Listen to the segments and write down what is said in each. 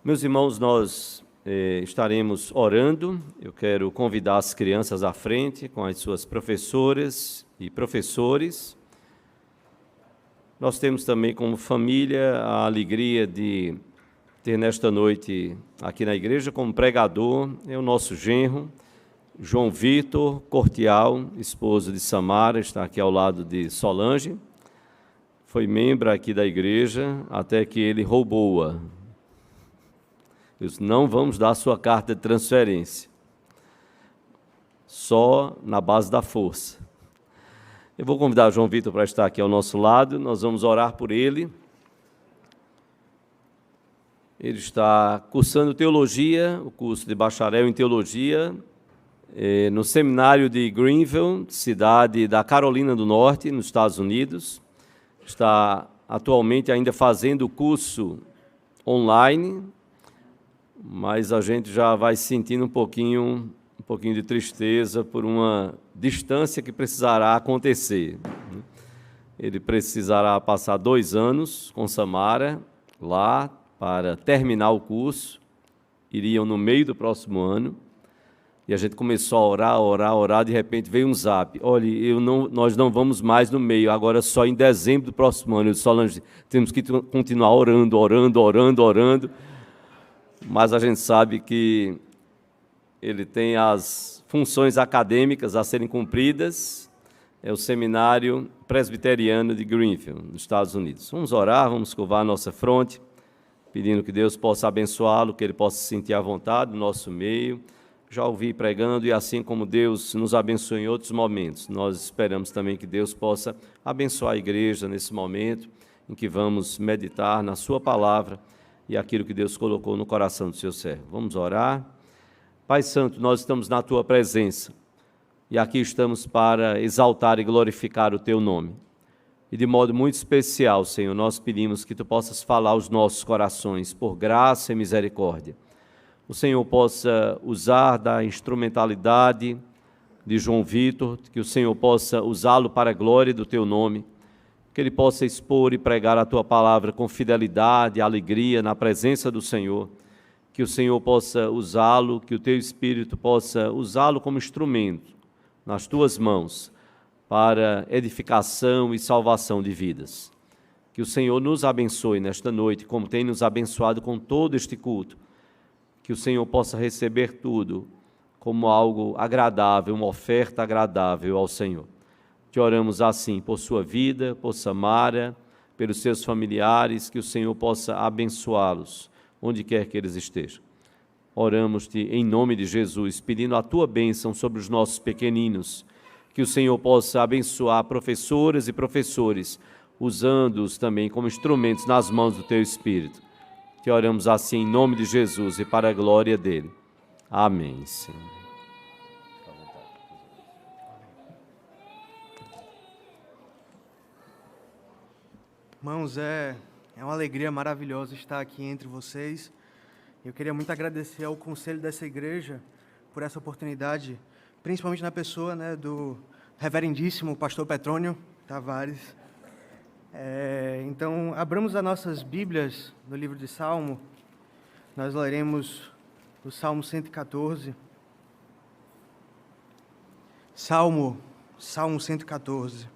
Meus irmãos, nós estaremos orando. Eu quero convidar as crianças à frente com as suas professoras e professores. Nós temos também como família a alegria de ter nesta noite aqui na igreja como pregador o nosso genro, João Vitor Cortial, esposo de Samara, está aqui ao lado de Solange. Foi membro aqui da igreja até que ele roubou-a. Não vamos dar a sua carta de transferência, só na base da força. Eu vou convidar o João Vitor para estar aqui ao nosso lado, nós vamos orar por ele. Ele está cursando teologia, o curso de bacharel em teologia, no seminário de Greenville, cidade da Carolina do Norte, nos Estados Unidos. Está atualmente ainda fazendo o curso online, mas a gente já vai sentindo um pouquinho de tristeza por uma distância que precisará acontecer. Ele precisará passar 2 anos com Samara lá para terminar o curso, iriam no meio do próximo ano, e a gente começou a orar, de repente veio um zap: olha, nós não vamos mais no meio, agora só em dezembro do próximo ano. Eu disse: Solange, temos que continuar orando, mas a gente sabe que ele tem as funções acadêmicas a serem cumpridas, é o Seminário Presbiteriano de Greenville, nos Estados Unidos. Vamos orar, vamos curvar a nossa fronte, pedindo que Deus possa abençoá-lo, que ele possa se sentir à vontade no nosso meio. Já ouvi pregando, e assim como Deus nos abençoou em outros momentos, nós esperamos também que Deus possa abençoar a igreja nesse momento em que vamos meditar na sua palavra e aquilo que Deus colocou no coração do seu servo. Vamos orar. Pai Santo, nós estamos na tua presença e aqui estamos para exaltar e glorificar o teu nome. E de modo muito especial, Senhor, nós pedimos que tu possas falar aos nossos corações por graça e misericórdia. O Senhor possa usar da instrumentalidade de João Vitor, que o Senhor possa usá-lo para a glória do teu nome, que ele possa expor e pregar a tua palavra com fidelidade, alegria, na presença do Senhor, que o Senhor possa usá-lo, que o teu Espírito possa usá-lo como instrumento nas tuas mãos para edificação e salvação de vidas. Que o Senhor nos abençoe nesta noite, como tem nos abençoado com todo este culto. Que o Senhor possa receber tudo como algo agradável, uma oferta agradável ao Senhor. Te oramos assim por sua vida, por Samara, pelos seus familiares, que o Senhor possa abençoá-los, onde quer que eles estejam. Oramos-te em nome de Jesus, pedindo a tua bênção sobre os nossos pequeninos, que o Senhor possa abençoar professoras e professores, usando-os também como instrumentos nas mãos do teu Espírito. Que oramos assim em nome de Jesus e para a glória dele. Amém, Senhor. Irmãos, é uma alegria maravilhosa estar aqui entre vocês. Eu queria muito agradecer ao conselho dessa igreja por essa oportunidade, principalmente na pessoa, do reverendíssimo pastor Petrônio Tavares. Então, abramos as nossas Bíblias no livro de Salmo. Nós leremos o Salmo 114. Salmo 114,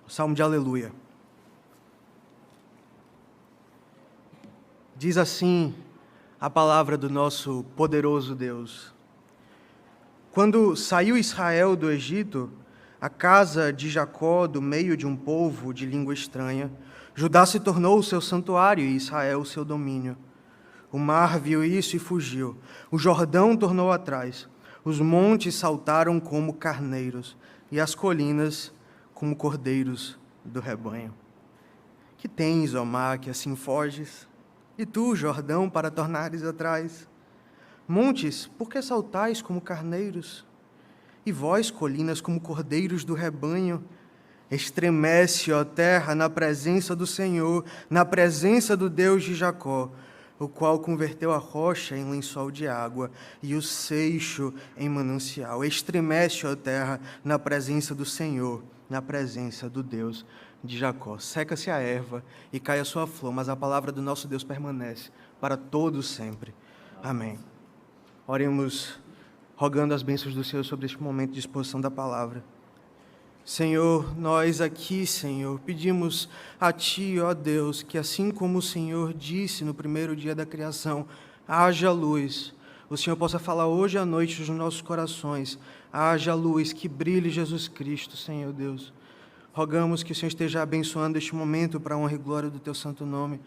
o Salmo de Aleluia. Diz assim a palavra do nosso poderoso Deus: quando saiu Israel do Egito, a casa de Jacó do meio de um povo de língua estranha, Judá se tornou o seu santuário e Israel o seu domínio. O mar viu isso e fugiu, o Jordão tornou atrás, os montes saltaram como carneiros e as colinas como cordeiros do rebanho. Que tens, ó mar, que assim foges? E tu, Jordão, para tornares atrás? Montes, por que saltais como carneiros? E vós, colinas, como cordeiros do rebanho? Estremece, ó terra, na presença do Senhor, na presença do Deus de Jacó, o qual converteu a rocha em lençol de água e o seixo em manancial. Estremece, ó terra, na presença do Senhor, na presença do Deus de Jacó. Seca-se a erva e cai a sua flor, mas a palavra do nosso Deus permanece para todos sempre. Amém. Oremos rogando as bênçãos do Senhor sobre este momento de exposição da palavra. Senhor, nós aqui, Senhor, pedimos a Ti, ó Deus, que assim como o Senhor disse no primeiro dia da criação, haja luz, o Senhor possa falar hoje à noite nos nossos corações, haja luz, que brilhe Jesus Cristo, Senhor Deus. Rogamos que o Senhor esteja abençoando este momento para a honra e glória do Teu santo nome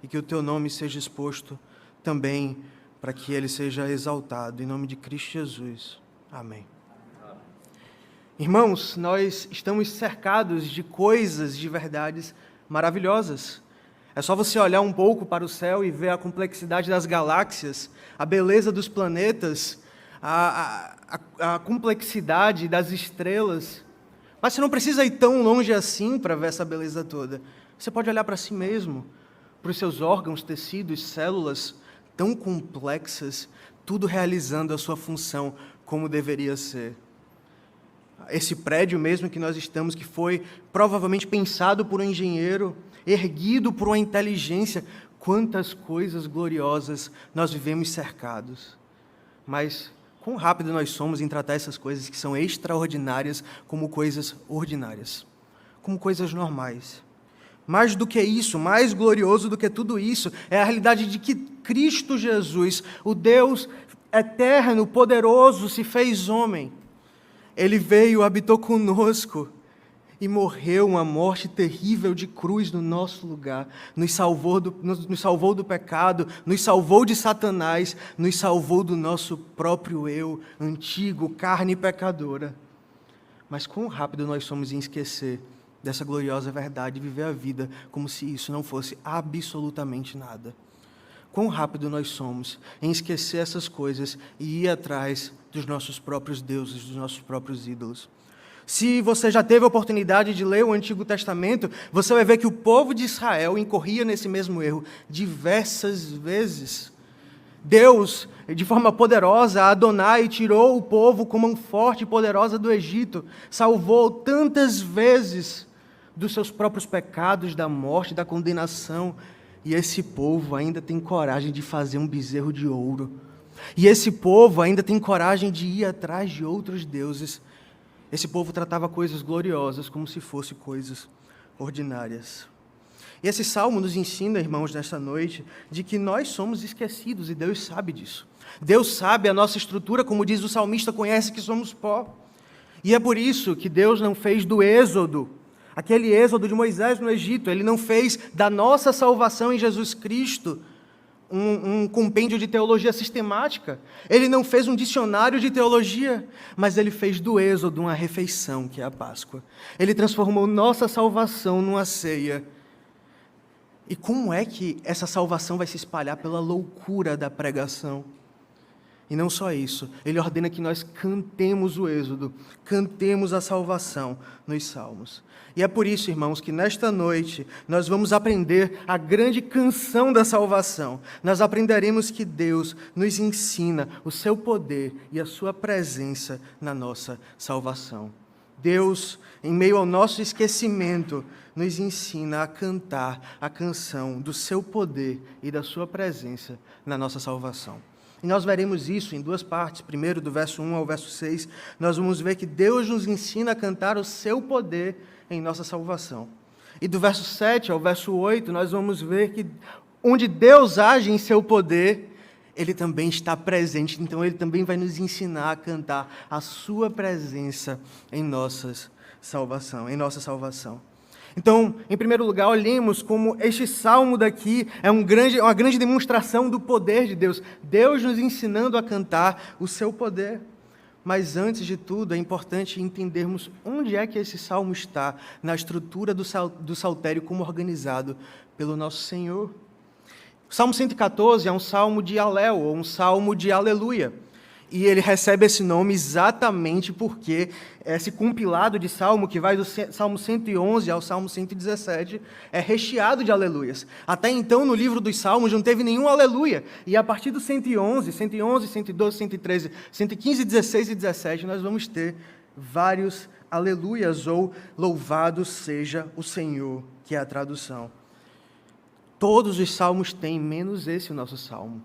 e que o Teu nome seja exposto também para que Ele seja exaltado, em nome de Cristo Jesus. Amém. Irmãos, nós estamos cercados de coisas, de verdades maravilhosas. É só você olhar um pouco para o céu e ver a complexidade das galáxias, a beleza dos planetas, a complexidade das estrelas. Mas você não precisa ir tão longe assim para ver essa beleza toda. Você pode olhar para si mesmo, para os seus órgãos, tecidos, células, tão complexas, tudo realizando a sua função como deveria ser. Esse prédio mesmo que nós estamos, que foi provavelmente pensado por um engenheiro, erguido por uma inteligência, quantas coisas gloriosas nós vivemos cercados. Mas quão rápido nós somos em tratar essas coisas que são extraordinárias como coisas ordinárias, como coisas normais. Mais do que isso, mais glorioso do que tudo isso, é a realidade de que Cristo Jesus, o Deus eterno, poderoso, se fez homem. Ele veio, habitou conosco e morreu uma morte terrível de cruz no nosso lugar. Nos salvou do pecado, nos salvou de Satanás, nos salvou do nosso próprio eu, antigo, carne pecadora. Mas quão rápido nós somos em esquecer dessa gloriosa verdade e viver a vida como se isso não fosse absolutamente nada. Quão rápido nós somos em esquecer essas coisas e ir atrás dos nossos próprios deuses, dos nossos próprios ídolos. Se você já teve a oportunidade de ler o Antigo Testamento, você vai ver que o povo de Israel incorria nesse mesmo erro diversas vezes. Deus, de forma poderosa, Adonai tirou o povo com mão forte e poderosa do Egito, salvou tantas vezes dos seus próprios pecados, da morte, da condenação. E esse povo ainda tem coragem de fazer um bezerro de ouro. E esse povo ainda tem coragem de ir atrás de outros deuses. Esse povo tratava coisas gloriosas como se fossem coisas ordinárias. E esse salmo nos ensina, irmãos, nesta noite, de que nós somos esquecidos e Deus sabe disso. Deus sabe a nossa estrutura, como diz o salmista, conhece que somos pó. E é por isso que Deus não fez do êxodo, aquele êxodo de Moisés no Egito, Ele não fez da nossa salvação em Jesus Cristo um compêndio de teologia sistemática. Ele não fez um dicionário de teologia, mas Ele fez do êxodo uma refeição, que é a Páscoa. Ele transformou nossa salvação numa ceia. E como é que essa salvação vai se espalhar pela loucura da pregação? E não só isso, Ele ordena que nós cantemos o êxodo, cantemos a salvação nos salmos. E é por isso, irmãos, que nesta noite nós vamos aprender a grande canção da salvação. Nós aprenderemos que Deus nos ensina o seu poder e a sua presença na nossa salvação. Deus, em meio ao nosso esquecimento, nos ensina a cantar a canção do seu poder e da sua presença na nossa salvação. E nós veremos isso em duas partes. Primeiro, do verso 1 ao verso 6, nós vamos ver que Deus nos ensina a cantar o seu poder em nossa salvação. E do verso 7 ao verso 8, nós vamos ver que onde Deus age em seu poder, Ele também está presente. Então, Ele também vai nos ensinar a cantar a sua presença em nossa salvação. Então, em primeiro lugar, olhemos como este salmo daqui é uma grande demonstração do poder de Deus. Deus nos ensinando a cantar o seu poder. Mas, antes de tudo, é importante entendermos onde é que esse salmo está na estrutura do saltério como organizado pelo nosso Senhor. O Salmo 114 é um salmo de Alel, ou um salmo de aleluia. E ele recebe esse nome exatamente porque esse compilado de salmo, que vai do Salmo 111 ao Salmo 117, é recheado de aleluias. Até então, no livro dos Salmos, não teve nenhum aleluia. E a partir do 111, 112, 113, 115, 16 e 17, nós vamos ter vários aleluias, ou louvado seja o Senhor, que é a tradução. Todos os salmos têm, menos esse, o nosso salmo.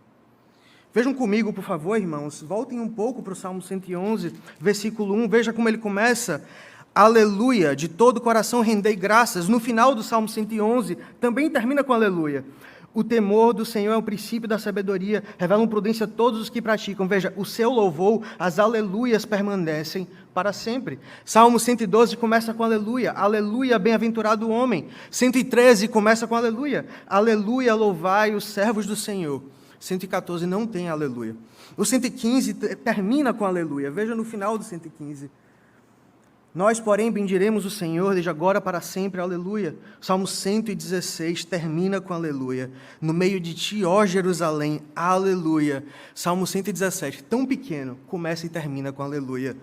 Vejam comigo, por favor, irmãos, voltem um pouco para o Salmo 111, versículo 1, veja como ele começa. Aleluia, de todo o coração rendei graças. No final do Salmo 111, também termina com aleluia. O temor do Senhor é o princípio da sabedoria, revelam prudência a todos os que praticam. Veja, o seu louvor, as aleluias permanecem para sempre. Salmo 112 começa com aleluia, aleluia, bem-aventurado o homem. 113 começa com aleluia, aleluia, louvai os servos do Senhor. 114 não tem aleluia. O 115 termina com aleluia, veja no final do 115. Nós, porém, bendiremos o Senhor desde agora para sempre, aleluia. Salmo 116 termina com aleluia. No meio de ti, ó Jerusalém, aleluia. Salmo 117, tão pequeno, começa e termina com aleluia.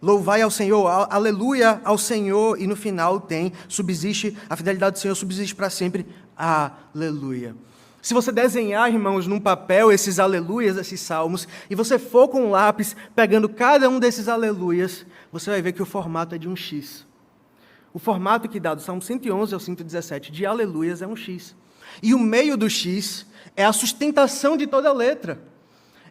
Louvai ao Senhor, aleluia ao Senhor, e no final tem, subsiste, a fidelidade do Senhor subsiste para sempre, aleluia. Se você desenhar, irmãos, num papel esses aleluias, esses salmos, e você for com um lápis pegando cada um desses aleluias, você vai ver que o formato é de um X. O formato que dá do Salmo 111 ao 117 de aleluias é um X. E o meio do X é a sustentação de toda a letra.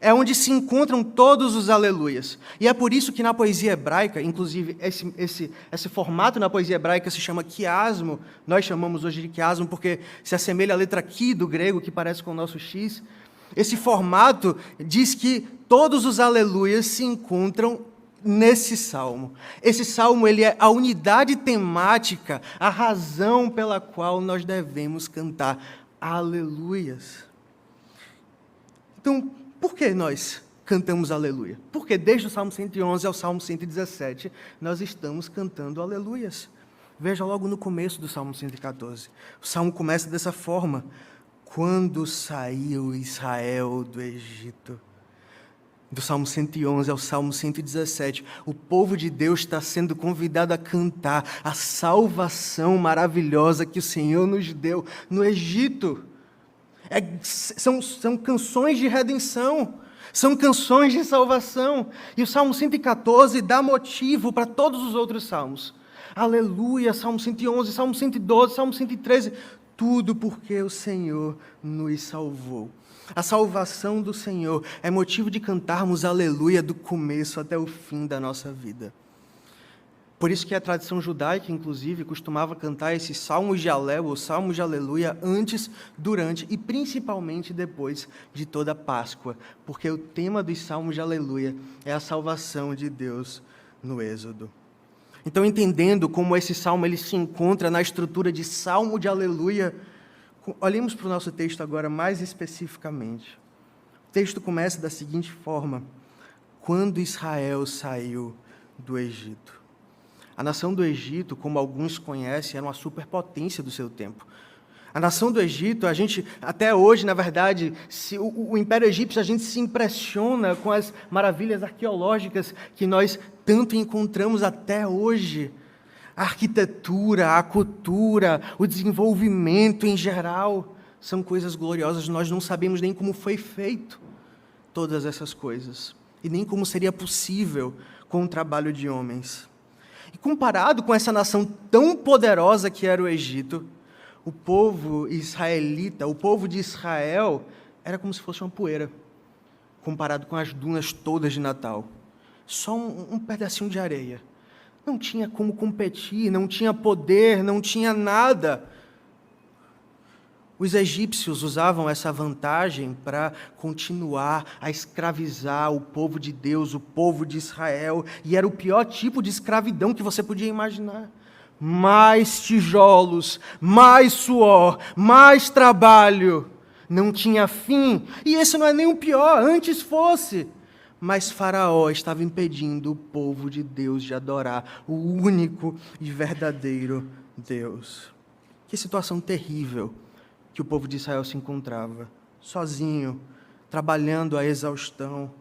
É onde se encontram todos os aleluias. E é por isso que na poesia hebraica, inclusive esse formato na poesia hebraica se chama quiasmo, nós chamamos hoje de quiasmo porque se assemelha à letra qui do grego, que parece com o nosso X. Esse formato diz que todos os aleluias se encontram nesse salmo. Esse salmo ele é a unidade temática, a razão pela qual nós devemos cantar aleluias. Então, por que nós cantamos aleluia? Porque desde o Salmo 111 ao Salmo 117, nós estamos cantando aleluias. Veja logo no começo do Salmo 114. O Salmo começa dessa forma. Quando saiu Israel do Egito. Do Salmo 111 ao Salmo 117, o povo de Deus está sendo convidado a cantar a salvação maravilhosa que o Senhor nos deu no Egito. São canções de redenção, são canções de salvação. E o Salmo 114 dá motivo para todos os outros salmos. Aleluia, Salmo 111, Salmo 112, Salmo 113. Tudo porque o Senhor nos salvou. A salvação do Senhor é motivo de cantarmos aleluia do começo até o fim da nossa vida. Por isso que a tradição judaica, inclusive, costumava cantar esses salmos de Alel, ou salmos de aleluia, antes, durante e principalmente depois de toda a Páscoa, porque o tema dos salmos de aleluia é a salvação de Deus no Êxodo. Então, entendendo como esse salmo ele se encontra na estrutura de salmo de aleluia, olhemos para o nosso texto agora mais especificamente. O texto começa da seguinte forma: quando Israel saiu do Egito. A nação do Egito, como alguns conhecem, era uma superpotência do seu tempo. A nação do Egito, a gente, até hoje, na verdade, o Império Egípcio, a gente se impressiona com as maravilhas arqueológicas que nós tanto encontramos até hoje. A arquitetura, a cultura, o desenvolvimento em geral, são coisas gloriosas. Nós não sabemos nem como foi feito todas essas coisas, e nem como seria possível com o trabalho de homens. E comparado com essa nação tão poderosa que era o Egito, o povo israelita, o povo de Israel, era como se fosse uma poeira, comparado com as dunas todas de Natal. Só um pedacinho de areia. Não tinha como competir, não tinha poder, não tinha nada. Os egípcios usavam essa vantagem para continuar a escravizar o povo de Deus, o povo de Israel, e era o pior tipo de escravidão que você podia imaginar. Mais tijolos, mais suor, mais trabalho, não tinha fim. E esse não é nem o pior, antes fosse. Mas Faraó estava impedindo o povo de Deus de adorar o único e verdadeiro Deus. Que situação terrível que o povo de Israel se encontrava, sozinho, trabalhando à exaustão,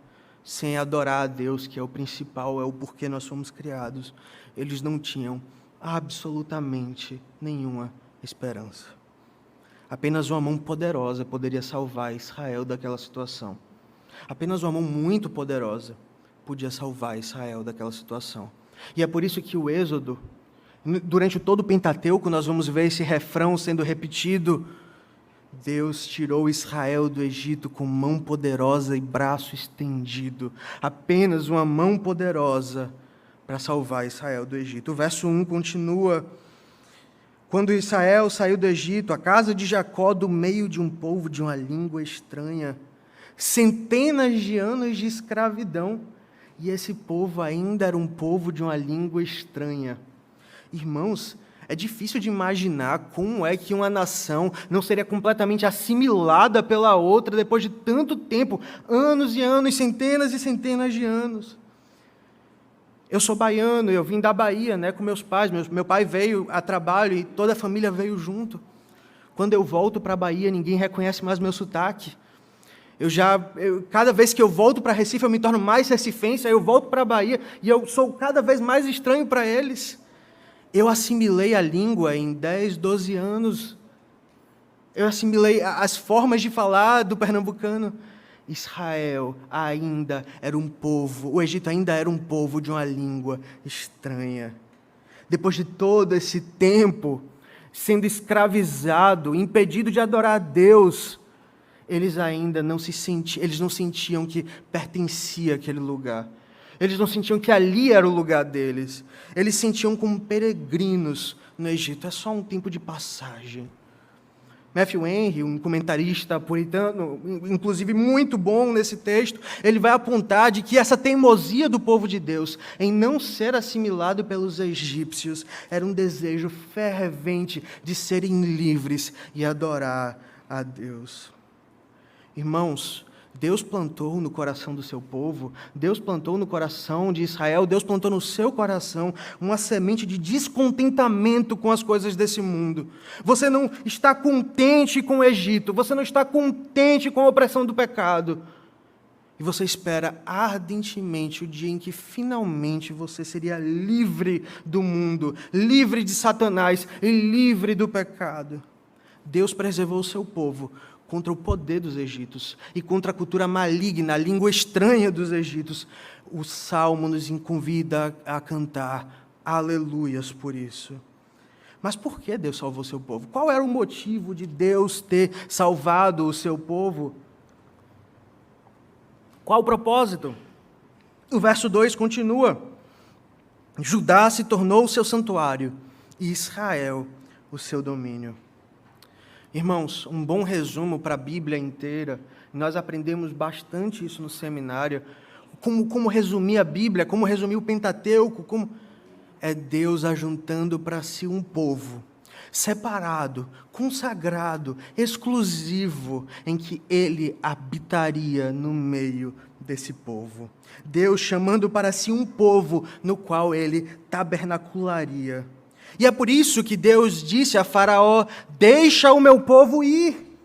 sem adorar a Deus, que é o principal, é o porquê nós fomos criados. Eles não tinham absolutamente nenhuma esperança. Apenas uma mão poderosa poderia salvar Israel daquela situação. Apenas uma mão muito poderosa podia salvar Israel daquela situação. E é por isso que o Êxodo, durante todo o Pentateuco, nós vamos ver esse refrão sendo repetido Deus tirou Israel do Egito com mão poderosa e braço estendido. Apenas uma mão poderosa para salvar Israel do Egito. O verso 1 continua: quando Israel saiu do Egito, a casa de Jacó, do meio de um povo de uma língua estranha, centenas de anos de escravidão, e esse povo ainda era um povo de uma língua estranha. Irmãos, é difícil de imaginar como é que uma nação não seria completamente assimilada pela outra depois de tanto tempo, anos e anos, centenas e centenas de anos. Eu sou baiano, eu vim da Bahia, com meus pais. Meu pai veio a trabalho e toda a família veio junto. Quando eu volto para a Bahia, ninguém reconhece mais meu sotaque. Cada vez que eu volto para Recife, eu me torno mais recifense, aí eu volto para a Bahia e eu sou cada vez mais estranho para eles. Eu assimilei a língua em 10, 12 anos. Eu assimilei as formas de falar do pernambucano. Israel ainda era um povo, o Egito ainda era um povo de uma língua estranha. Depois de todo esse tempo, sendo escravizado, impedido de adorar a Deus, eles não sentiam que pertencia àquele lugar. Eles não sentiam que ali era o lugar deles. Eles se sentiam como peregrinos no Egito. É só um tempo de passagem. Matthew Henry, um comentarista puritano, inclusive muito bom nesse texto, ele vai apontar de que essa teimosia do povo de Deus em não ser assimilado pelos egípcios era um desejo fervente de serem livres e adorar a Deus. Irmãos, Deus plantou no coração do seu povo, Deus plantou no coração de Israel, Deus plantou no seu coração uma semente de descontentamento com as coisas desse mundo. Você não está contente com o Egito, você não está contente com a opressão do pecado. E você espera ardentemente o dia em que finalmente você seria livre do mundo, livre de Satanás e livre do pecado. Deus preservou o seu povo contra o poder dos egípcios e contra a cultura maligna, a língua estranha dos egípcios. O Salmo nos convida a cantar aleluias por isso. Mas por que Deus salvou o seu povo? Qual era o motivo de Deus ter salvado o seu povo? Qual o propósito? O verso 2 continua: Judá se tornou o seu santuário e Israel o seu domínio. Irmãos, um bom resumo para a Bíblia inteira, nós aprendemos bastante isso no seminário, como resumir a Bíblia, como resumir o Pentateuco, é Deus ajuntando para si um povo, separado, consagrado, exclusivo, em que Ele habitaria no meio desse povo. Deus chamando para si um povo no qual Ele tabernacularia. E é por isso que Deus disse a Faraó: deixa o meu povo ir.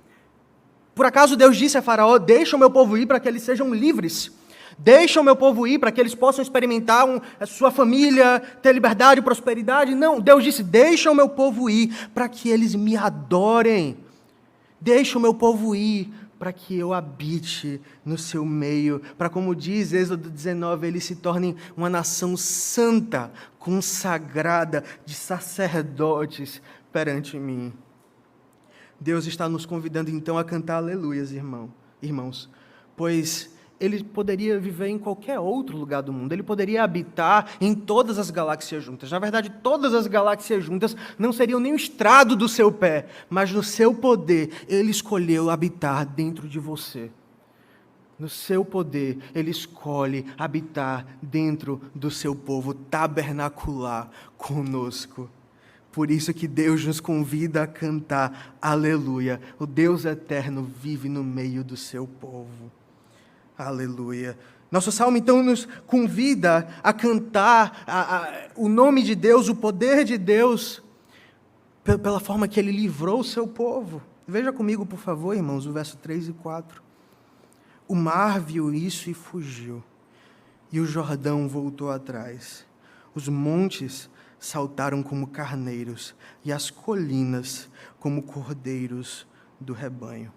Por acaso Deus disse a Faraó: deixa o meu povo ir para que eles sejam livres? Deixa o meu povo ir para que eles possam experimentar a sua família, ter liberdade e prosperidade? Não, Deus disse: deixa o meu povo ir para que eles me adorem. Deixa o meu povo ir para que eu habite no seu meio, para, como diz Êxodo 19, eles se tornem uma nação santa, consagrada, de sacerdotes perante mim. Deus está nos convidando então a cantar aleluias, irmãos, pois Ele poderia viver em qualquer outro lugar do mundo, Ele poderia habitar em todas as galáxias juntas. Na verdade, todas as galáxias juntas não seriam nem o estrado do seu pé, mas no seu poder, Ele escolheu habitar dentro de você. No seu poder, Ele escolhe habitar dentro do seu povo, tabernacular conosco. Por isso que Deus nos convida a cantar aleluia. O Deus eterno vive no meio do seu povo. Aleluia. Nosso salmo, então, nos convida a cantar o nome de Deus, o poder de Deus, pela forma que Ele livrou o seu povo. Veja comigo, por favor, irmãos, o verso 3 e 4. O mar viu isso e fugiu, e o Jordão voltou atrás. Os montes saltaram como carneiros, e as colinas como cordeiros do rebanho.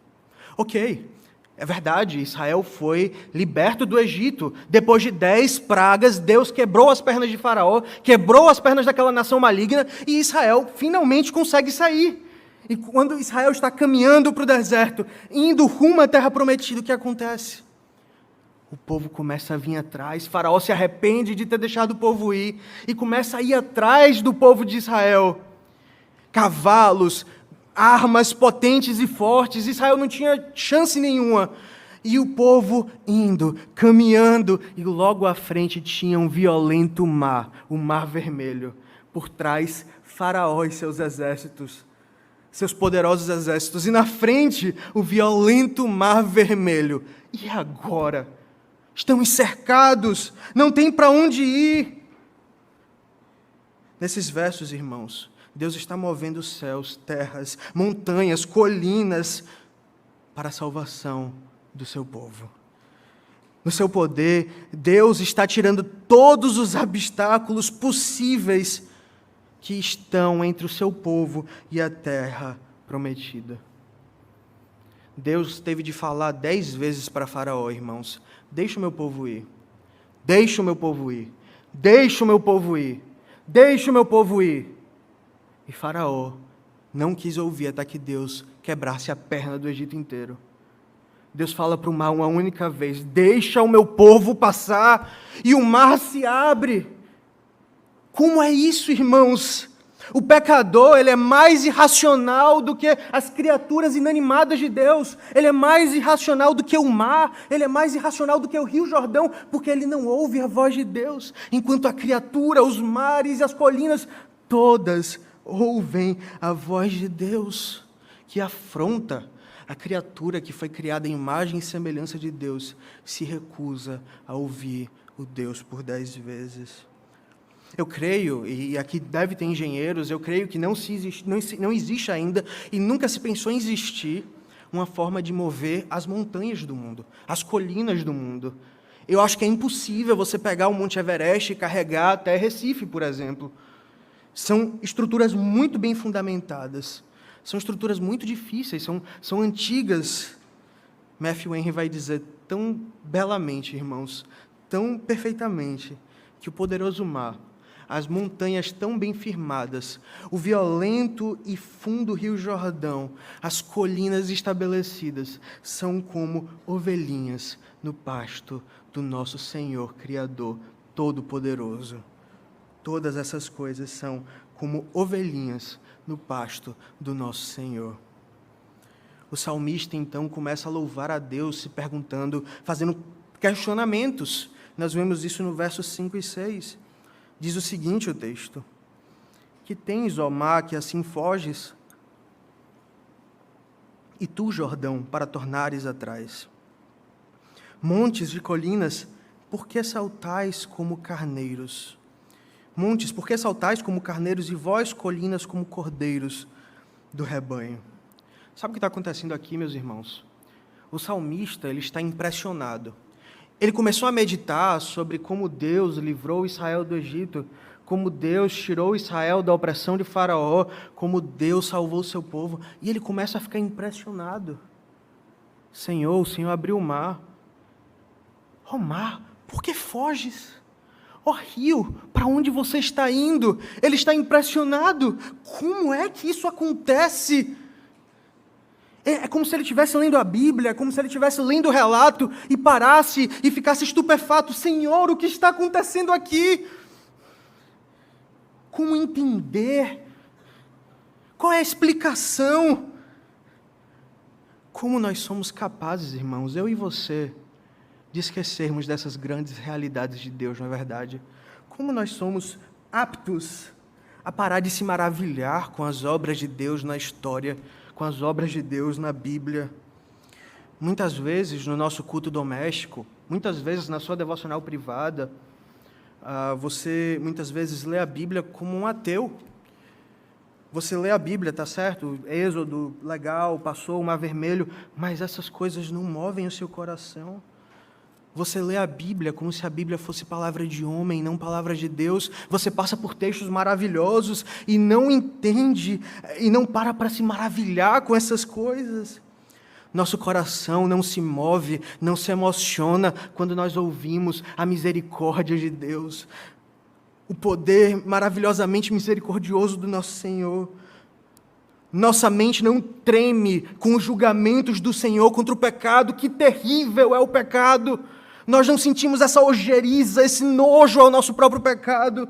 Ok. É verdade, Israel foi liberto do Egito. Depois de 10 pragas, Deus quebrou as pernas de Faraó, quebrou as pernas daquela nação maligna, e Israel finalmente consegue sair. E quando Israel está caminhando para o deserto, indo rumo à terra prometida, o que acontece? O povo começa a vir atrás, Faraó se arrepende de ter deixado o povo ir, e começa a ir atrás do povo de Israel. Cavalos, armas potentes e fortes, Israel não tinha chance nenhuma. E o povo indo, caminhando, e logo à frente tinha um violento mar, o Mar Vermelho. Por trás, Faraó e seus exércitos, seus poderosos exércitos. E na frente, o violento Mar Vermelho. E agora? Estão cercados, não tem para onde ir. Nesses versos, irmãos, Deus está movendo céus, terras, montanhas, colinas para a salvação do seu povo. No seu poder, Deus está tirando todos os obstáculos possíveis que estão entre o seu povo e a terra prometida. Deus teve de falar 10 vezes para Faraó, irmãos: deixa o meu povo ir, deixa o meu povo ir, deixa o meu povo ir, deixa o meu povo ir. E Faraó não quis ouvir até que Deus quebrasse a perna do Egito inteiro. Deus fala para o mar uma única vez: deixa o meu povo passar, e o mar se abre. Como é isso, irmãos? O pecador, ele é mais irracional do que as criaturas inanimadas de Deus. Ele é mais irracional do que o mar. Ele é mais irracional do que o Rio Jordão, porque ele não ouve a voz de Deus. Enquanto a criatura, os mares e as colinas, todas ouvem a voz de Deus. Que afronta! A criatura que foi criada em imagem e semelhança de Deus se recusa a ouvir o Deus por 10 vezes. Eu creio, e aqui deve ter engenheiros, eu creio que não existe ainda, e nunca se pensou em existir, uma forma de mover as montanhas do mundo, as colinas do mundo. Eu acho que é impossível você pegar o Monte Everest e carregar até Recife, por exemplo. São estruturas muito bem fundamentadas, são estruturas muito difíceis, são antigas. Matthew Henry vai dizer tão belamente, irmãos, tão perfeitamente, que o poderoso mar, as montanhas tão bem firmadas, o violento e fundo Rio Jordão, as colinas estabelecidas, são como ovelhinhas no pasto do nosso Senhor Criador Todo-Poderoso. Todas essas coisas são como ovelhinhas no pasto do nosso Senhor. O salmista, então, começa a louvar a Deus, se perguntando, fazendo questionamentos. Nós vemos isso no versos 5 e 6. Diz o seguinte o texto: que tens, ó mar, que assim foges? E tu, Jordão, para tornares atrás? Montes e colinas, por que saltais como carneiros? Montes, por que saltais como carneiros, e vós, colinas, como cordeiros do rebanho? Sabe o que está acontecendo aqui, meus irmãos? O salmista, ele está impressionado. Ele começou a meditar sobre como Deus livrou Israel do Egito, como Deus tirou Israel da opressão de Faraó, como Deus salvou o seu povo. E ele começa a ficar impressionado. Senhor, o Senhor abriu o mar. Ó mar, por que foges? Ó rio, para onde você está indo? Ele está impressionado. Como é que isso acontece? É como se ele estivesse lendo a Bíblia, é como se ele estivesse lendo o relato e parasse e ficasse estupefato. Senhor, o que está acontecendo aqui? Como entender? Qual é a explicação? Como nós somos capazes, irmãos, eu e você, de esquecermos dessas grandes realidades de Deus, não é verdade? Como nós somos aptos a parar de se maravilhar com as obras de Deus na história, com as obras de Deus na Bíblia. Muitas vezes no nosso culto doméstico, muitas vezes na sua devocional privada, você muitas vezes lê a Bíblia como um ateu. Você lê a Bíblia, tá certo? Êxodo, legal, passou o Mar Vermelho, mas essas coisas não movem o seu coração. Você lê a Bíblia como se a Bíblia fosse palavra de homem, não palavra de Deus. Você passa por textos maravilhosos e não entende, e não para se maravilhar com essas coisas. Nosso coração não se move, não se emociona quando nós ouvimos a misericórdia de Deus, o poder maravilhosamente misericordioso do nosso Senhor. Nossa mente não treme com os julgamentos do Senhor contra o pecado. Que terrível é o pecado! Nós não sentimos essa ojeriza, esse nojo ao nosso próprio pecado.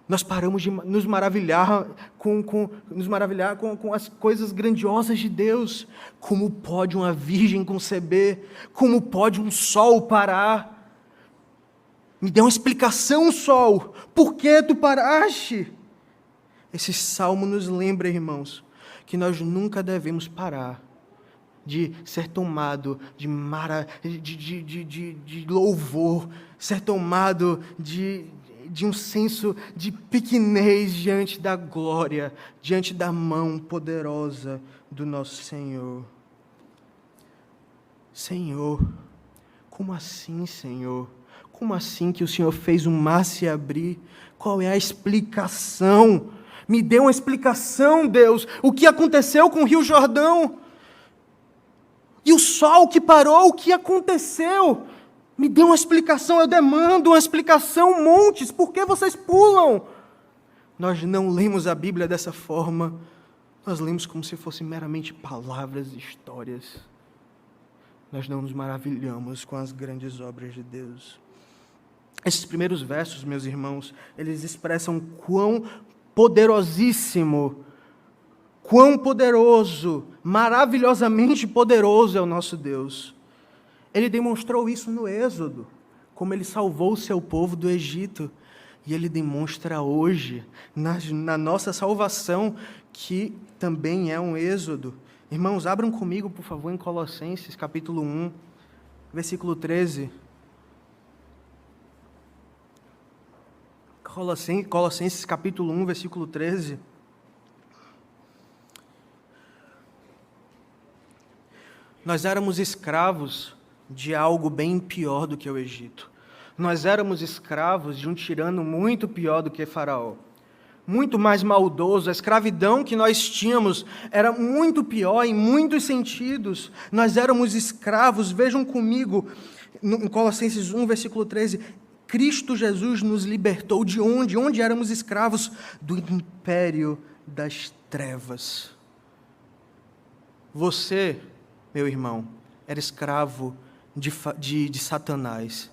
Nós paramos de nos maravilhar com as coisas grandiosas de Deus. Como pode uma virgem conceber? Como pode um sol parar? Me dê uma explicação, sol. Por que tu paraste? Esse salmo nos lembra, irmãos, que nós nunca devemos parar de ser tomado de louvor, ser tomado de um senso de pequenez diante da glória, diante da mão poderosa do nosso Senhor. Senhor, como assim, Senhor? Como assim que o Senhor fez o mar se abrir? Qual é a explicação? Me dê uma explicação, Deus. O que aconteceu com o Rio Jordão? E o sol que parou, o que aconteceu? Me dê uma explicação, eu demando uma explicação, montes, por que vocês pulam? Nós não lemos a Bíblia dessa forma, nós lemos como se fossem meramente palavras e histórias. Nós não nos maravilhamos com as grandes obras de Deus. Esses primeiros versos, meus irmãos, eles expressam quão poderosíssimo, quão poderoso, maravilhosamente poderoso é o nosso Deus. Ele demonstrou isso no Êxodo, como ele salvou o seu povo do Egito. E ele demonstra hoje, na nossa salvação, que também é um Êxodo. Irmãos, abram comigo, por favor, em Colossenses, capítulo 1, versículo 13. Colossenses, capítulo 1, versículo 13. Nós éramos escravos de algo bem pior do que o Egito. Nós éramos escravos de um tirano muito pior do que Faraó. Muito mais maldoso. A escravidão que nós tínhamos era muito pior em muitos sentidos. Nós éramos escravos, vejam comigo, em Colossenses 1, versículo 13, Cristo Jesus nos libertou de onde? Onde éramos escravos? Do império das trevas. Você, meu irmão, era escravo de Satanás.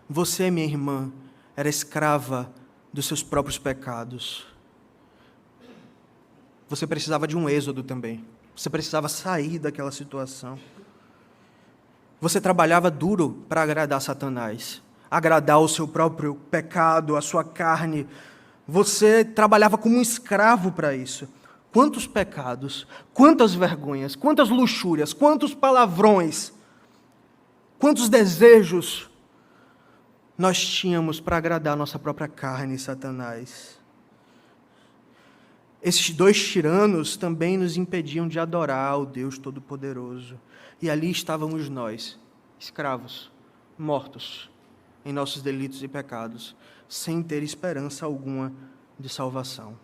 Você, minha irmã, era escrava dos seus próprios pecados. Você precisava de um êxodo também. Você precisava sair daquela situação. Você trabalhava duro para agradar Satanás, agradar o seu próprio pecado, a sua carne. Você trabalhava como um escravo para isso. Quantos pecados, quantas vergonhas, quantas luxúrias, quantos palavrões, quantos desejos nós tínhamos para agradar a nossa própria carne, Satanás. Esses dois tiranos também nos impediam de adorar o Deus Todo-Poderoso. E ali estávamos nós, escravos, mortos em nossos delitos e pecados, sem ter esperança alguma de salvação.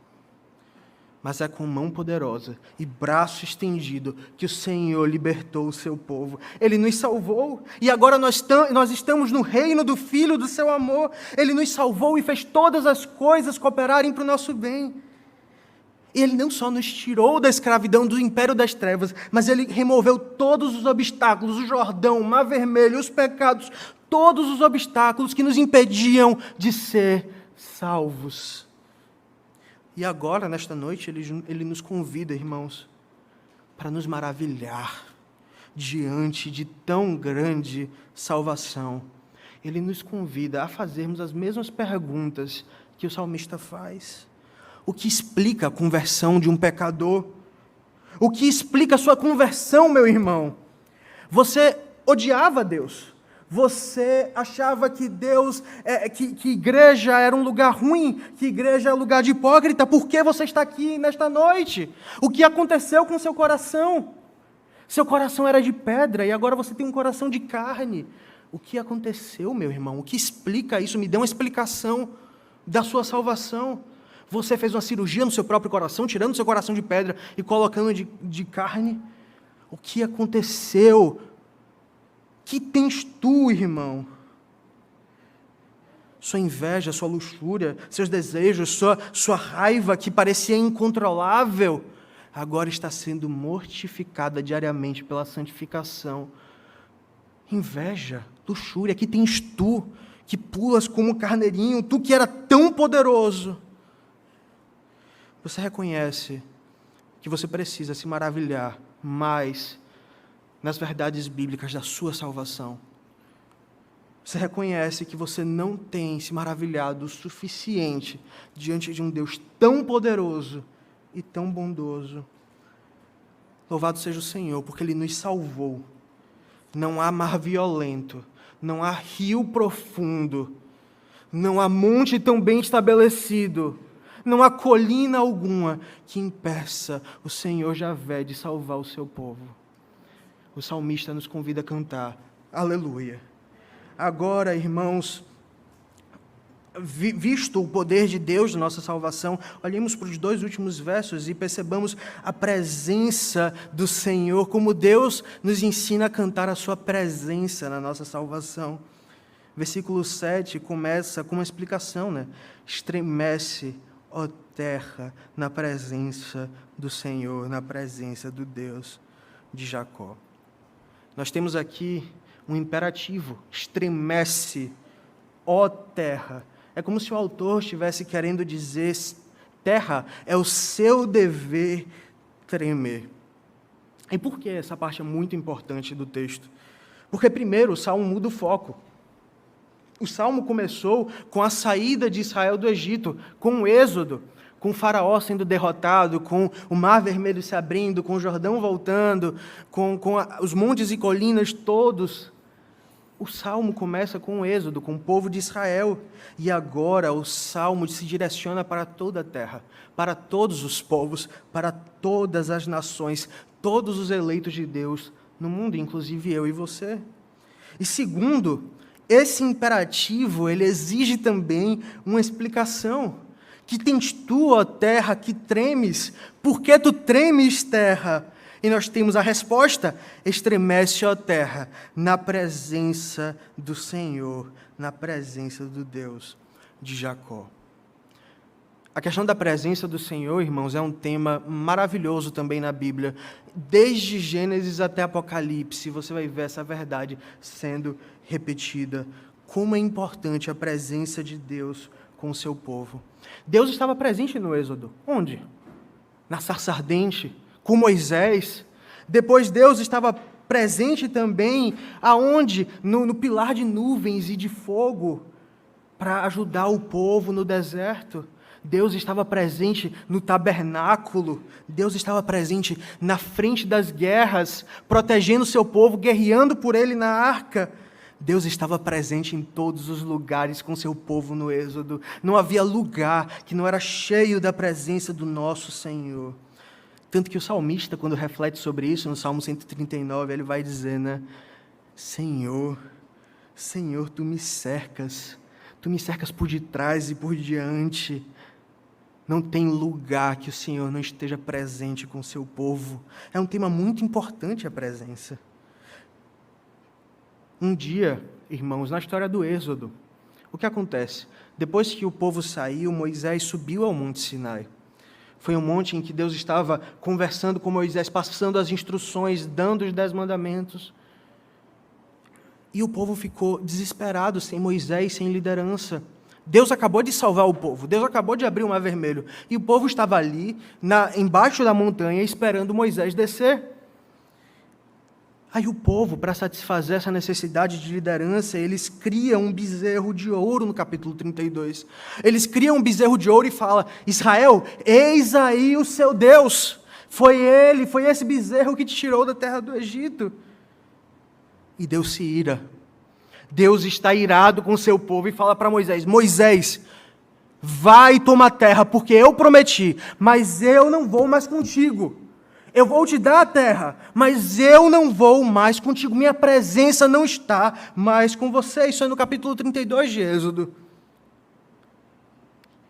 Mas é com mão poderosa e braço estendido que o Senhor libertou o seu povo. Ele nos salvou e agora nós estamos no reino do Filho do seu amor. Ele nos salvou e fez todas as coisas cooperarem para o nosso bem. Ele não só nos tirou da escravidão do império das trevas, mas Ele removeu todos os obstáculos, o Jordão, o Mar Vermelho, os pecados, todos os obstáculos que nos impediam de ser salvos. E agora, nesta noite, Ele nos convida, irmãos, para nos maravilhar diante de tão grande salvação. Ele nos convida a fazermos as mesmas perguntas que o salmista faz. O que explica a conversão de um pecador? O que explica a sua conversão, meu irmão? Você odiava Deus. Você achava que Deus, que igreja era um lugar ruim, que igreja é um lugar de hipócrita. Por que você está aqui nesta noite? O que aconteceu com seu coração? Seu coração era de pedra e agora você tem um coração de carne. O que aconteceu, meu irmão? O que explica isso? Me dê uma explicação da sua salvação. Você fez uma cirurgia no seu próprio coração, tirando seu coração de pedra e colocando de carne? O que aconteceu? Que tens tu, irmão? sua inveja, sua luxúria, seus desejos, sua raiva que parecia incontrolável, agora está sendo mortificada diariamente pela santificação. Inveja, luxúria, aqui tens tu, que pulas como carneirinho, tu que era tão poderoso. Você reconhece que você precisa se maravilhar mais nas verdades bíblicas da sua salvação. Você reconhece que você não tem se maravilhado o suficiente diante de um Deus tão poderoso e tão bondoso. Louvado seja o Senhor, porque Ele nos salvou. Não há mar violento, não há rio profundo, não há monte tão bem estabelecido, não há colina alguma que impeça o Senhor Javé de salvar o seu povo. O salmista nos convida a cantar, aleluia. Agora, irmãos, visto o poder de Deus na nossa salvação, olhemos para os 2 últimos versos e percebamos a presença do Senhor, como Deus nos ensina a cantar a sua presença na nossa salvação. Versículo 7 começa com uma explicação, né? Estremece, ó terra, na presença do Senhor, na presença do Deus de Jacó. Nós temos aqui um imperativo, estremece, ó terra. É como se o autor estivesse querendo dizer, terra, é o seu dever tremer. E por que essa parte é muito importante do texto? Porque primeiro o Salmo muda o foco. O Salmo começou com a saída de Israel do Egito, com o êxodo, com o faraó sendo derrotado, com o mar vermelho se abrindo, com o Jordão voltando, com os montes e colinas todos. O Salmo começa com o êxodo, com o povo de Israel. E agora o Salmo se direciona para toda a terra, para todos os povos, para todas as nações, todos os eleitos de Deus no mundo, inclusive eu e você. E segundo, esse imperativo, ele exige também uma explicação. Que tens tu, ó terra, que tremes? Por que tu tremes, terra? E nós temos a resposta, estremece, ó terra, na presença do Senhor, na presença do Deus de Jacó. A questão da presença do Senhor, irmãos, é um tema maravilhoso também na Bíblia. Desde Gênesis até Apocalipse, você vai ver essa verdade sendo repetida. Como é importante a presença de Deus com o seu povo. Deus estava presente no Êxodo. Onde? Na sarça ardente, com Moisés. Depois Deus estava presente também, aonde? No pilar de nuvens e de fogo, para ajudar o povo no deserto. Deus estava presente no tabernáculo. Deus estava presente na frente das guerras, protegendo o seu povo, guerreando por ele na arca. Deus estava presente em todos os lugares com seu povo no Êxodo. Não havia lugar que não era cheio da presença do nosso Senhor. Tanto que o salmista, quando reflete sobre isso, no Salmo 139, ele vai dizer, né? Senhor, Senhor, tu me cercas por detrás e por diante. Não tem lugar que o Senhor não esteja presente com seu povo. É um tema muito importante a presença. Um dia, irmãos, na história do Êxodo, o que acontece? Depois que o povo saiu, Moisés subiu ao Monte Sinai. Foi um monte em que Deus estava conversando com Moisés, passando as instruções, dando os 10 mandamentos. E o povo ficou desesperado, sem Moisés, sem liderança. Deus acabou de salvar o povo, Deus acabou de abrir o Mar Vermelho. E o povo estava ali, embaixo da montanha, esperando Moisés descer. Aí o povo, para satisfazer essa necessidade de liderança, eles criam um bezerro de ouro no capítulo 32. Eles criam um bezerro de ouro e falam, Israel, eis aí o seu Deus. Foi esse bezerro que te tirou da terra do Egito. E Deus se ira. Deus está irado com o seu povo e fala para Moisés, Moisés, vai tomar terra, porque eu prometi, mas eu não vou mais contigo. Eu vou te dar a terra, mas eu não vou mais contigo. Minha presença não está mais com você. Isso é no capítulo 32 de Êxodo.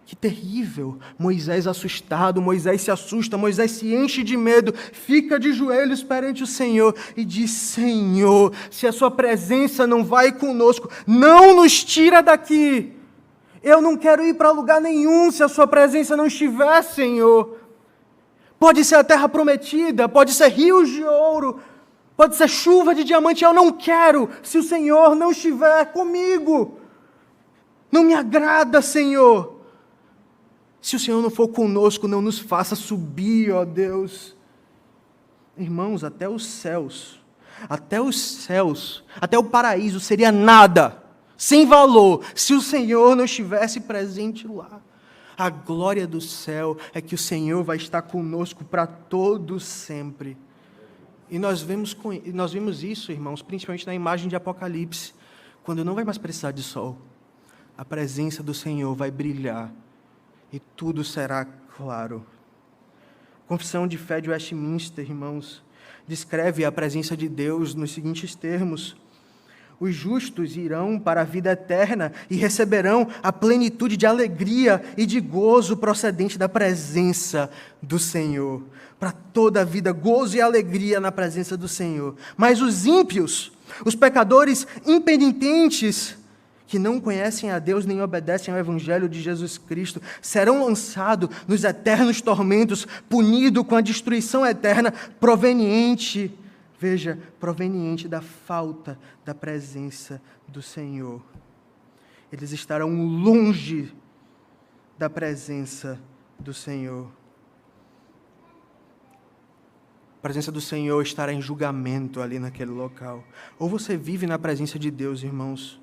Que terrível. Moisés assustado, Moisés se assusta, Moisés se enche de medo, fica de joelhos perante o Senhor e diz, Senhor, se a sua presença não vai conosco, não nos tira daqui. Eu não quero ir para lugar nenhum se a sua presença não estiver, Senhor. Pode ser a terra prometida, pode ser rios de ouro, pode ser chuva de diamante. Eu não quero se o Senhor não estiver comigo. Não me agrada, Senhor. Se o Senhor não for conosco, não nos faça subir, ó Deus. Irmãos, até os céus, até o paraíso seria nada, sem valor, se o Senhor não estivesse presente lá. A glória do céu é que o Senhor vai estar conosco para todo sempre. E nós vimos isso, irmãos, principalmente na imagem de Apocalipse, quando não vai mais precisar de sol. A presença do Senhor vai brilhar e tudo será claro. A Confissão de Fé de Westminster, irmãos, descreve a presença de Deus nos seguintes termos: os justos irão para a vida eterna e receberão a plenitude de alegria e de gozo procedente da presença do Senhor. Para toda a vida, gozo e alegria na presença do Senhor. Mas os ímpios, os pecadores impenitentes, que não conhecem a Deus nem obedecem ao Evangelho de Jesus Cristo, serão lançados nos eternos tormentos, punidos com a destruição eterna proveniente da falta da presença do Senhor. Eles estarão longe da presença do Senhor. A presença do Senhor estará em julgamento ali naquele local. Ou você vive na presença de Deus, irmãos,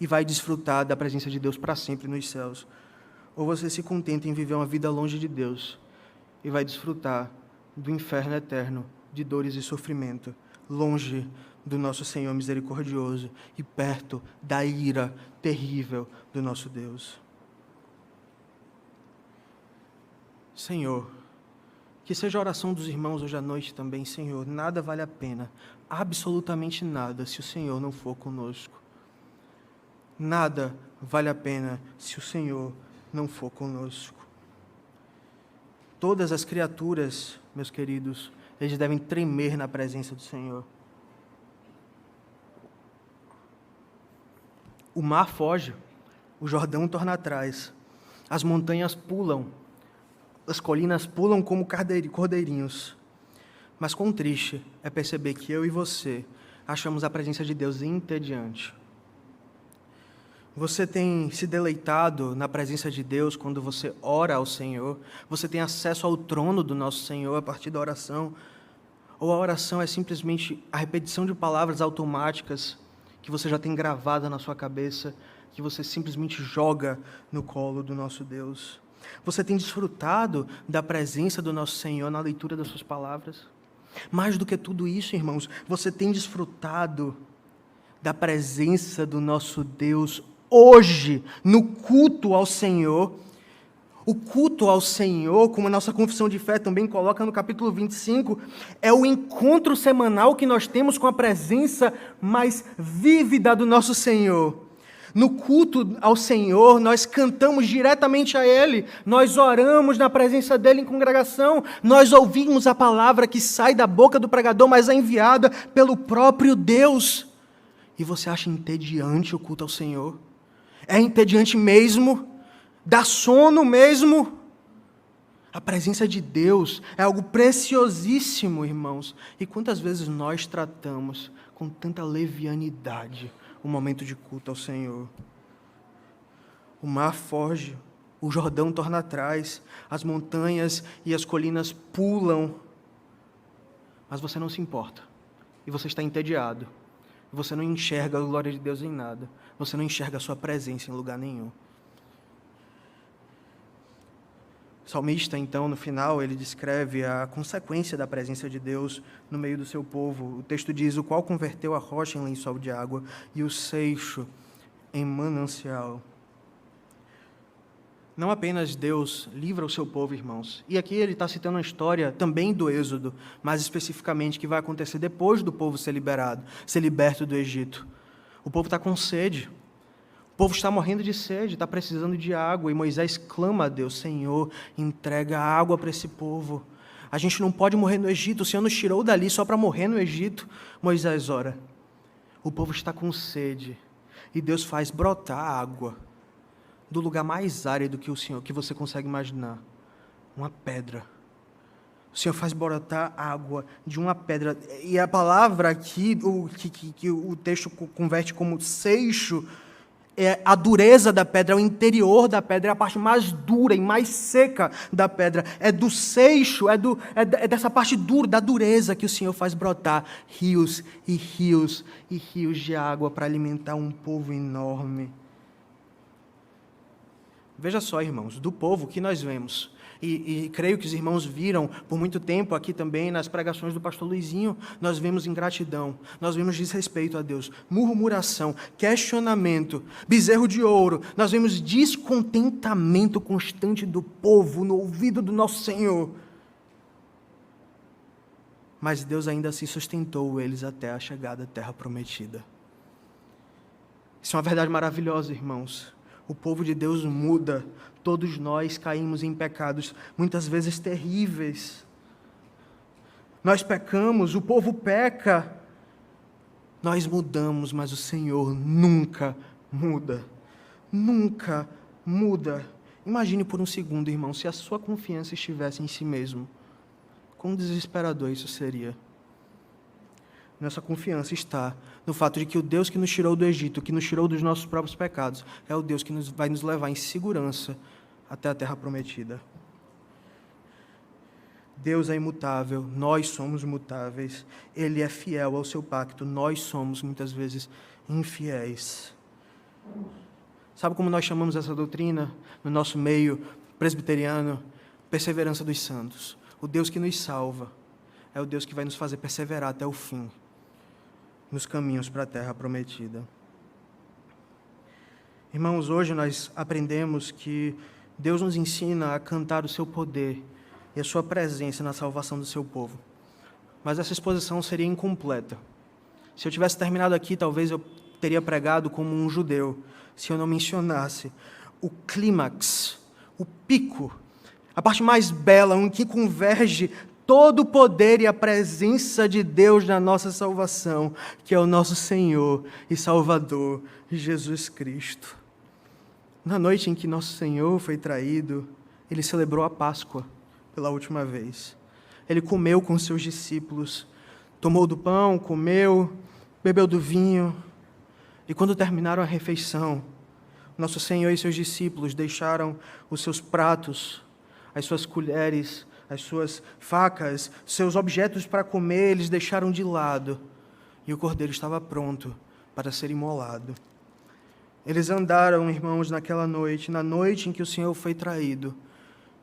e vai desfrutar da presença de Deus para sempre nos céus. Ou você se contenta em viver uma vida longe de Deus e vai desfrutar do inferno eterno, de dores e sofrimento, longe do nosso Senhor misericordioso e perto da ira terrível do nosso Deus. Senhor, que seja a oração dos irmãos hoje à noite também, Senhor, nada vale a pena, absolutamente nada, se o Senhor não for conosco. Nada vale a pena se o Senhor não for conosco. Todas as criaturas, meus queridos, eles devem tremer na presença do Senhor. O mar foge, o Jordão torna atrás, as montanhas pulam, as colinas pulam como cordeirinhos. Mas quão triste é perceber que eu e você achamos a presença de Deus entediante. Você tem se deleitado na presença de Deus quando você ora ao Senhor? Você tem acesso ao trono do nosso Senhor a partir da oração? Ou a oração é simplesmente a repetição de palavras automáticas que você já tem gravada na sua cabeça, que você simplesmente joga no colo do nosso Deus? Você tem desfrutado da presença do nosso Senhor na leitura das suas palavras? Mais do que tudo isso, irmãos, você tem desfrutado da presença do nosso Deus hoje, no culto ao Senhor. O culto ao Senhor, como a nossa confissão de fé também coloca no capítulo 25, é o encontro semanal que nós temos com a presença mais vívida do nosso Senhor. No culto ao Senhor, nós cantamos diretamente a Ele, nós oramos na presença dEle em congregação, nós ouvimos a palavra que sai da boca do pregador, mas é enviada pelo próprio Deus. E você acha entediante o culto ao Senhor? É entediante mesmo? Dá sono mesmo? A presença de Deus é algo preciosíssimo, irmãos. E quantas vezes nós tratamos com tanta levianidade o momento de culto ao Senhor? O mar foge, o Jordão torna atrás, as montanhas e as colinas pulam. Mas você não se importa. E você está entediado. Você não enxerga a glória de Deus em nada. Você não enxerga a sua presença em lugar nenhum. O salmista, então, no final, ele descreve a consequência da presença de Deus no meio do seu povo. O texto diz: o qual converteu a rocha em lençol de água e o seixo em manancial. Não apenas Deus livra o seu povo, irmãos. E aqui ele está citando uma história também do Êxodo, mais especificamente que vai acontecer depois do povo ser liberto do Egito. O povo está com sede. O povo está morrendo de sede, está precisando de água. E Moisés clama a Deus: Senhor, entrega água para esse povo. A gente não pode morrer no Egito. O Senhor nos tirou dali só para morrer no Egito. Moisés ora. O povo está com sede. E Deus faz brotar água do lugar mais árido que você consegue imaginar. Uma pedra. O Senhor faz brotar água de uma pedra. E a palavra aqui, que o texto converte como seixo, é a dureza da pedra, é o interior da pedra, é a parte mais dura e mais seca da pedra. É do seixo, é dessa parte dura, da dureza, que o Senhor faz brotar rios e rios e rios de água para alimentar um povo enorme. Veja só, irmãos, do povo que nós vemos. E creio que os irmãos viram por muito tempo aqui também nas pregações do pastor Luizinho, nós vemos ingratidão, nós vemos desrespeito a Deus, murmuração, questionamento, bezerro de ouro, nós vemos descontentamento constante do povo no ouvido do nosso Senhor. Mas Deus ainda assim sustentou eles até a chegada à terra prometida. Isso é uma verdade maravilhosa, irmãos. O povo de Deus muda. Todos nós caímos em pecados, muitas vezes terríveis. Nós pecamos, o povo peca. Nós mudamos, mas o Senhor nunca muda. Nunca muda. Imagine por um segundo, irmão, se a sua confiança estivesse em si mesmo. Quão desesperador isso seria. Nossa confiança está no fato de que o Deus que nos tirou do Egito, que nos tirou dos nossos próprios pecados, é o Deus que vai nos levar em segurança até a terra prometida. Deus é imutável, nós somos mutáveis. Ele é fiel ao seu pacto, nós somos muitas vezes infiéis. Sabe como nós chamamos essa doutrina no nosso meio presbiteriano? Perseverança dos santos. O Deus que nos salva é o Deus que vai nos fazer perseverar até o fim nos caminhos para a terra prometida. Irmãos, hoje nós aprendemos que Deus nos ensina a cantar o seu poder e a sua presença na salvação do seu povo. Mas essa exposição seria incompleta. Se eu tivesse terminado aqui, talvez eu teria pregado como um judeu, se eu não mencionasse o clímax, o pico, a parte mais bela, em que converge todo o poder e a presença de Deus na nossa salvação, que é o nosso Senhor e Salvador, Jesus Cristo. Na noite em que nosso Senhor foi traído, Ele celebrou a Páscoa pela última vez. Ele comeu com seus discípulos, tomou do pão, comeu, bebeu do vinho, e quando terminaram a refeição, nosso Senhor e seus discípulos deixaram os seus pratos, as suas colheres, as suas facas, seus objetos para comer, eles deixaram de lado, e o cordeiro estava pronto para ser imolado. Eles andaram, irmãos, naquela noite, na noite em que o Senhor foi traído,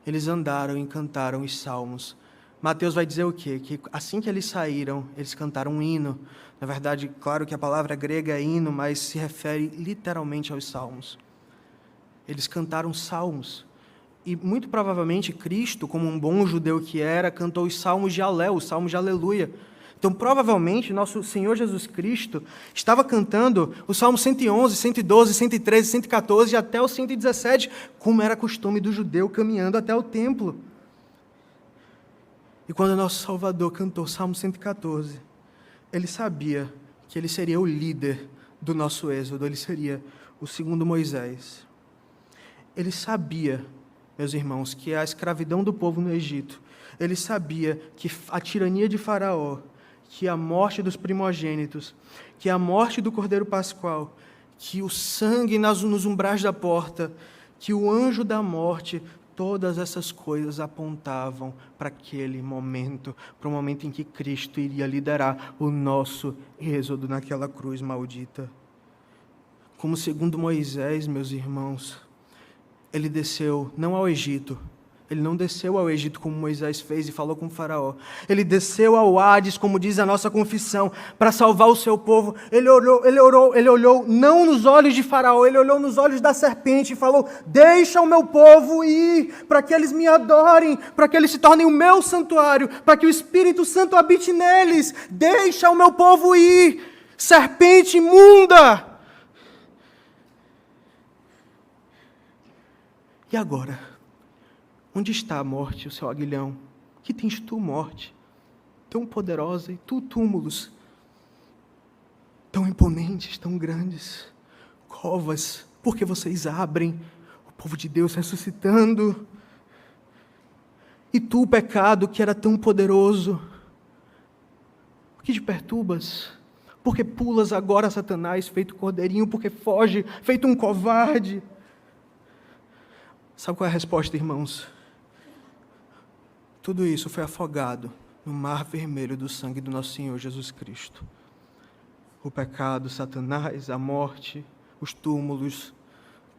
eles andaram e cantaram os salmos. Mateus vai dizer o quê? Que assim que eles saíram, eles cantaram um hino. Na verdade, claro que a palavra grega é hino, mas se refere literalmente aos salmos. Eles cantaram salmos. E muito provavelmente Cristo, como um bom judeu que era, cantou os salmos de Alel, os salmos de aleluia. Então, provavelmente, nosso Senhor Jesus Cristo estava cantando os salmos 111, 112, 113, 114 e até o 117, como era costume do judeu caminhando até o templo. E quando nosso Salvador cantou o Salmo 114, ele sabia que ele seria o líder do nosso êxodo, ele seria o segundo Moisés. Ele sabia, meus irmãos, que a escravidão do povo no Egito, ele sabia que a tirania de Faraó, que a morte dos primogênitos, que a morte do Cordeiro Pascual, que o sangue nos umbrais da porta, que o anjo da morte, todas essas coisas apontavam para aquele momento, para o momento em que Cristo iria liderar o nosso êxodo naquela cruz maldita. Como segundo Moisés, meus irmãos, ele desceu não ao Egito, ele não desceu ao Egito como Moisés fez e falou com o faraó. Ele desceu ao Hades, como diz a nossa confissão, para salvar o seu povo. Ele olhou não nos olhos de faraó, ele olhou nos olhos da serpente e falou: deixa o meu povo ir, para que eles me adorem, para que eles se tornem o meu santuário, para que o Espírito Santo habite neles. Deixa o meu povo ir, serpente imunda. E agora? Onde está a morte, o seu aguilhão? Que tens tu, morte? Tão poderosa, e tu, túmulos, tão imponentes, tão grandes, covas, porque vocês abrem, O povo de Deus ressuscitando. E tu, pecado, que era tão poderoso, por que te perturbas? Porque pulas agora, Satanás, feito cordeirinho, porque foge, feito um covarde. Sabe qual é a resposta, irmãos? Tudo isso foi afogado no mar vermelho do sangue do nosso Senhor Jesus Cristo. O pecado, Satanás, a morte, os túmulos,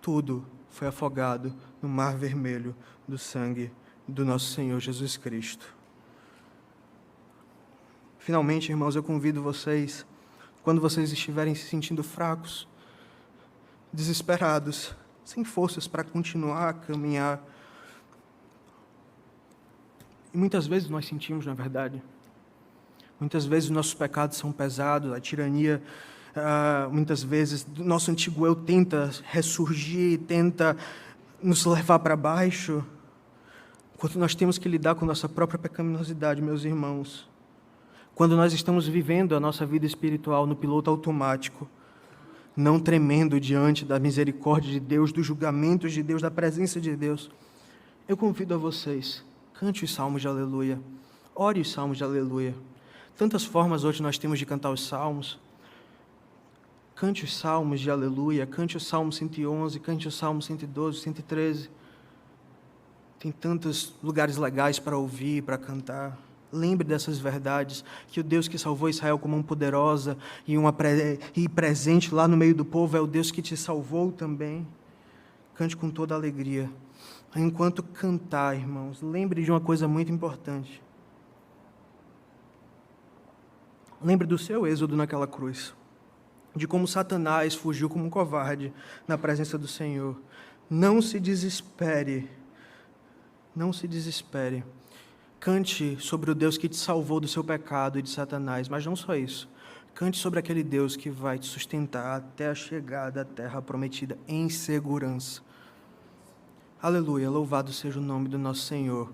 tudo foi afogado no mar vermelho do sangue do nosso Senhor Jesus Cristo. Finalmente, irmãos, eu convido vocês, quando vocês estiverem se sentindo fracos, desesperados, sem forças para continuar a caminhar, e muitas vezes nós sentimos, na verdade, muitas vezes nossos pecados são pesados, a tirania, muitas vezes, do nosso antigo eu tenta ressurgir, tenta nos levar para baixo, quando nós temos que lidar com nossa própria pecaminosidade, meus irmãos, quando nós estamos vivendo a nossa vida espiritual no piloto automático, não tremendo diante da misericórdia de Deus, dos julgamentos de Deus, da presença de Deus, eu convido a vocês, cante os salmos de aleluia, ore os salmos de aleluia. Tantas formas hoje nós temos de cantar os salmos. Cante os salmos de aleluia, cante o Salmo 111, cante o Salmo 112, 113. Tem tantos lugares legais para ouvir, para cantar. Lembre dessas verdades, que o Deus que salvou Israel com mão poderosa e presente lá no meio do povo é o Deus que te salvou também. Cante com toda alegria. Enquanto cantar, irmãos, lembre de uma coisa muito importante. Lembre do seu êxodo naquela cruz, de como Satanás fugiu como um covarde na presença do Senhor. Não se desespere. Não se desespere. Cante sobre o Deus que te salvou do seu pecado e de Satanás, mas não só isso. Cante sobre aquele Deus que vai te sustentar até a chegada à terra prometida em segurança. Aleluia, louvado seja o nome do nosso Senhor.